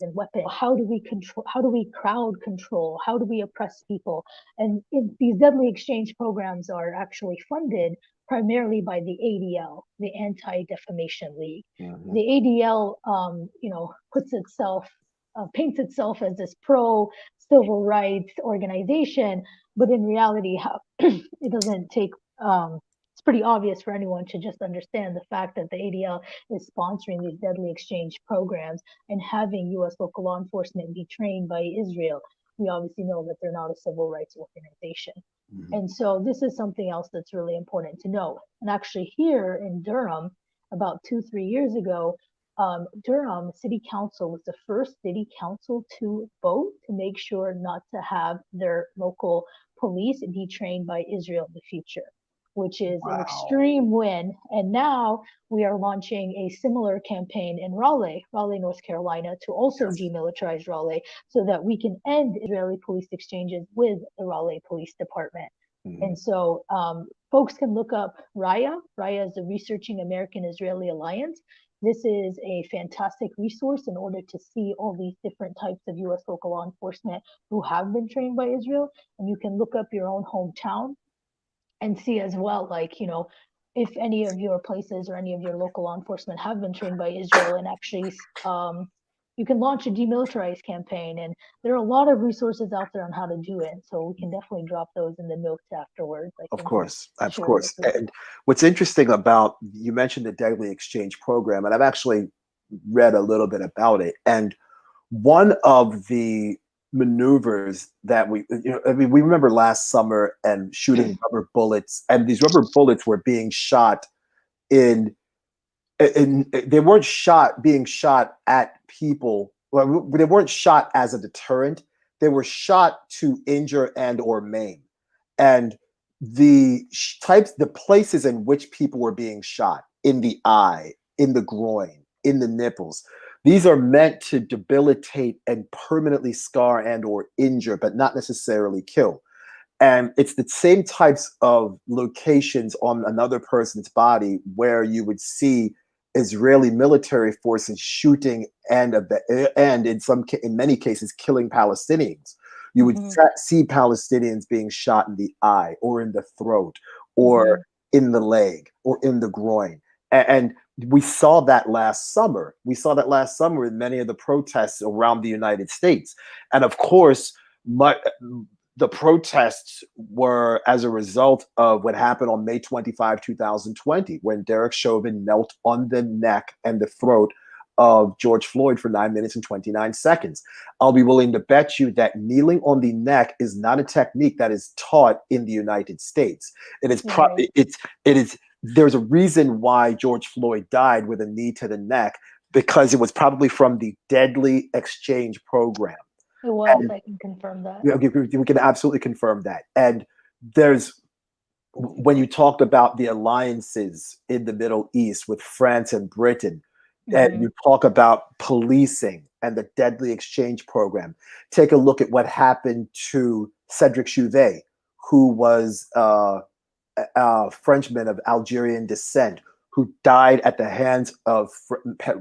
and weapons. How do we control? How do we crowd control? How do we oppress people? And these deadly exchange programs are actually funded primarily by the ADL, the Anti-Defamation League. Mm-hmm. The ADL, paints itself as this pro-civil rights organization, but in reality, it doesn't take. It's pretty obvious for anyone to just understand the fact that the ADL is sponsoring these deadly exchange programs and having US local law enforcement be trained by Israel. We obviously know that they're not a civil rights organization. Mm-hmm. And so this is something else that's really important to know. And actually here in Durham, about 2-3 years ago, Durham City Council was the first city council to vote to make sure not to have their local police be trained by Israel in the future, which is an extreme win. And now we are launching a similar campaign in Raleigh, North Carolina, to also demilitarize Raleigh so that we can end Israeli police exchanges with the Raleigh Police Department. Mm-hmm. And so folks can look up RAIA. RAIA is the Researching American-Israeli Alliance. This is a fantastic resource in order to see all these different types of US local law enforcement who have been trained by Israel. And you can look up your own hometown and see as well, if any of your places or any of your local law enforcement have been trained by Israel, and actually you can launch a demilitarized campaign. And there are a lot of resources out there on how to do it. So we can definitely drop those in the notes afterwards. Of course. And what's interesting about, you mentioned the Deadly Exchange Program, and I've actually read a little bit about it. And one of the maneuvers that we remember last summer and shooting rubber bullets, and these rubber bullets were being shot they weren't being shot at people. Well, they weren't shot as a deterrent. They were shot to injure and or maim. And the places in which people were being shot, in the eye, in the groin, in the nipples, these are meant to debilitate and permanently scar and or injure, but not necessarily kill. And it's the same types of locations on another person's body where you would see Israeli military forces shooting and in many cases killing Palestinians. You would see Palestinians being shot in the eye or in the throat or in the leg or in the groin. And we saw that last summer. We saw that last summer in many of the protests around the United States. And of course, the protests were as a result of what happened on May 25, 2020, when Derek Chauvin knelt on the neck and the throat of George Floyd for 9 minutes and 29 seconds. I'll be willing to bet you that kneeling on the neck is not a technique that is taught in the United States. It is there's a reason why George Floyd died with a knee to the neck, because it was probably from the Deadly Exchange Program. It was. I can confirm that. We can absolutely confirm that. And when you talked about the alliances in the Middle East with France and Britain, and you talk about policing and the Deadly Exchange Program, take a look at what happened to Cedric Chouvet, who was a Frenchman of Algerian descent, who died at the hands of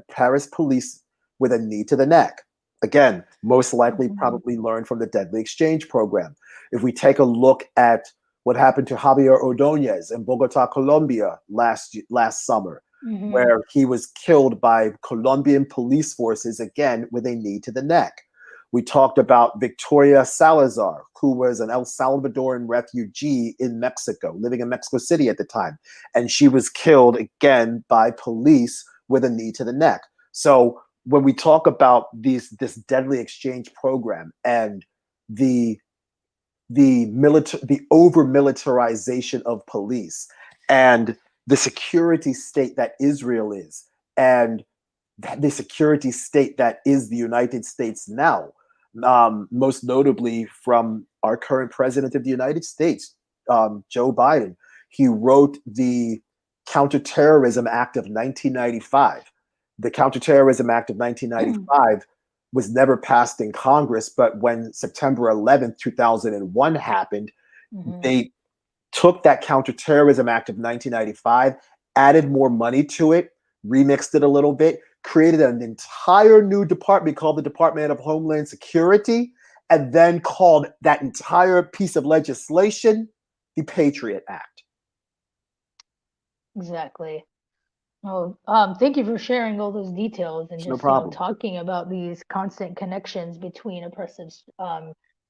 Paris police with a knee to the neck. Again, most likely probably learned from the Deadly Exchange Program. If we take a look at what happened to Javier Ordóñez in Bogota, Colombia last summer, where he was killed by Colombian police forces, again, with a knee to the neck. We talked about Victoria Salazar, who was an El Salvadoran refugee in Mexico, living in Mexico City at the time. And she was killed again by police with a knee to the neck. So when we talk about this deadly exchange program and the over militarization of police and the security state that Israel is, and the security state that is the United States now, most notably from our current president of the United States, Joe Biden. He wrote the Counterterrorism Act of 1995. The Counterterrorism Act of 1995 was never passed in Congress, but when September 11th, 2001 happened, they took that Counterterrorism Act of 1995, added more money to it, remixed it a little bit, created an entire new department called the Department of Homeland Security, and then called that entire piece of legislation the Patriot Act. Exactly. Oh, thank you for sharing all those details and No just, problem. talking about these constant connections between oppressive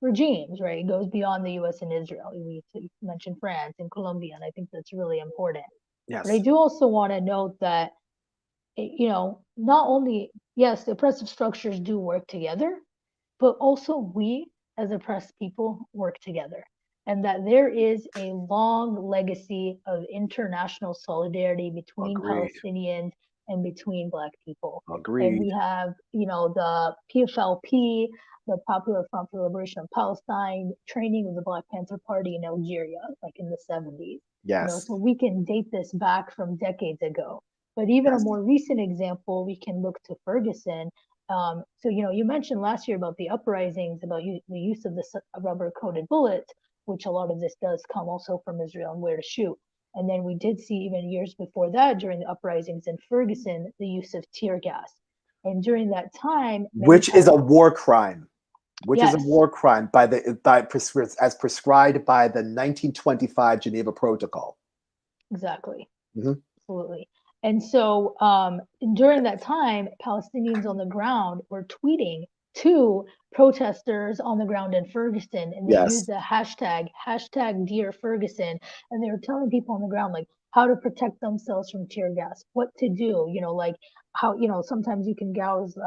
regimes, right? It goes beyond the U.S. and Israel. We mentioned France and Colombia, and I think that's really important. Yes. But I do also want to note that, not only, yes, the oppressive structures do work together, but also we as oppressed people work together. And that there is a long legacy of international solidarity between Agreed. Palestinians and between Black people. Agreed. And we have, the PFLP, the Popular Front for the Liberation of Palestine, training of the Black Panther Party in Algeria, like in the 70s. Yes. So we can date this back from decades ago. But even a more recent example, we can look to Ferguson. So, you mentioned last year about the uprisings, about the use of the rubber-coated bullets, which a lot of this does come also from Israel and where to shoot. And then we did see even years before that, during the uprisings in Ferguson, the use of tear gas. And during that time, which is a war crime. Which is a war crime as prescribed by the 1925 Geneva Protocol. Exactly. Absolutely. And so during that time, Palestinians on the ground were tweeting to protesters on the ground in Ferguson, and they used the hashtag Dear Ferguson, and they were telling people on the ground like how to protect themselves from tear gas, what to do, like how, sometimes you can gauze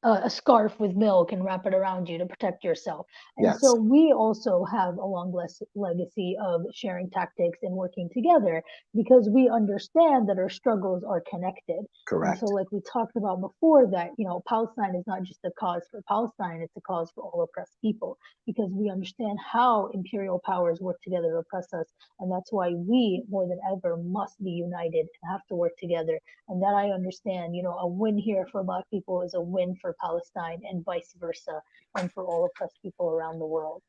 a scarf with milk and wrap it around you to protect yourself. And so we also have a long legacy of sharing tactics and working together because we understand that our struggles are connected. Correct. And so like we talked about before that, Palestine is not just a cause for Palestine, it's a cause for all oppressed people because we understand how imperial powers work together to oppress us. And that's why we more than ever must be united and have to work together. And that I understand, a win here for Black people is a win for Palestine and vice versa, and for all oppressed people around the world.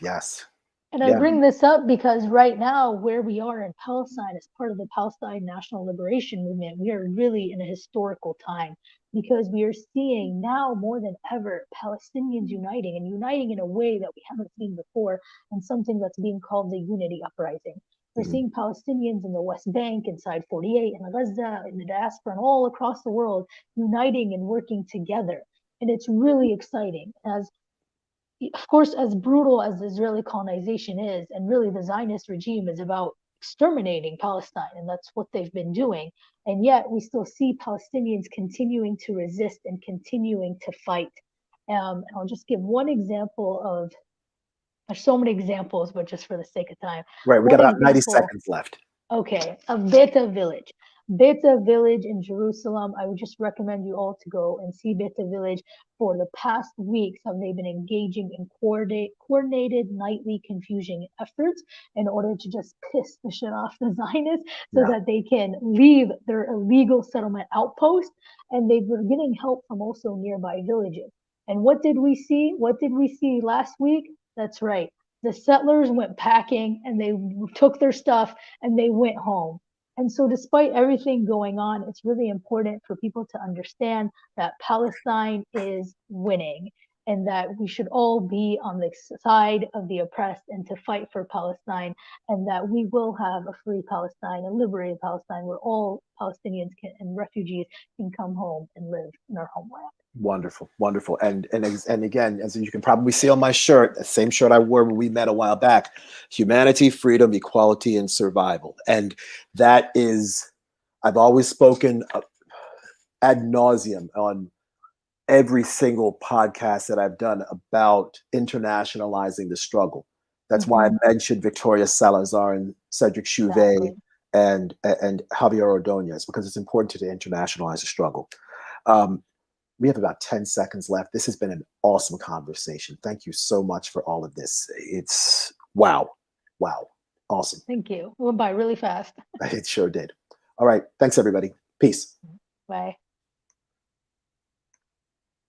Yes. And I bring this up because right now, where we are in Palestine, as part of the Palestine National Liberation Movement, we are really in a historical time because we are seeing now more than ever Palestinians uniting and uniting in a way that we haven't seen before, and something that's being called the Unity Uprising. We're seeing Palestinians in the West Bank, inside 48, in Gaza, in the diaspora, and all across the world uniting and working together. And it's really exciting. Of course, as brutal as Israeli colonization is, and really the Zionist regime is about exterminating Palestine, and that's what they've been doing. And yet we still see Palestinians continuing to resist and continuing to fight. And I'll just give one example of, there's so many examples, but just for the sake of time. Right, we got about 90 seconds left. Okay, of Beta Village. Beta Village in Jerusalem. I would just recommend you all to go and see Beta Village. For the past weeks, have they been engaging in coordinated nightly confusion efforts in order to just piss the shit off the Zionists so that they can leave their illegal settlement outpost. And they were getting help from also nearby villages. And what did we see? What did we see last week? That's right. The settlers went packing and they took their stuff and they went home. And so despite everything going on, it's really important for people to understand that Palestine is winning and that we should all be on the side of the oppressed and to fight for Palestine, and that we will have a free Palestine, a liberated Palestine, where all Palestinians and refugees can come home and live in our homeland. Wonderful, wonderful. And again, as you can probably see on my shirt, the same shirt I wore when we met a while back, humanity, freedom, equality, and survival. And that is, I've always spoken ad nauseum on every single podcast that I've done about internationalizing the struggle. That's why I mentioned Victoria Salazar and Cedric Chouvet and Javier Ordonez, because it's important to internationalize the struggle. We have about 10 seconds left. This has been an awesome conversation. Thank you so much for all of this. It's wow. Awesome. Thank you. It went by really fast. It sure did. All right. Thanks, everybody. Peace. Bye.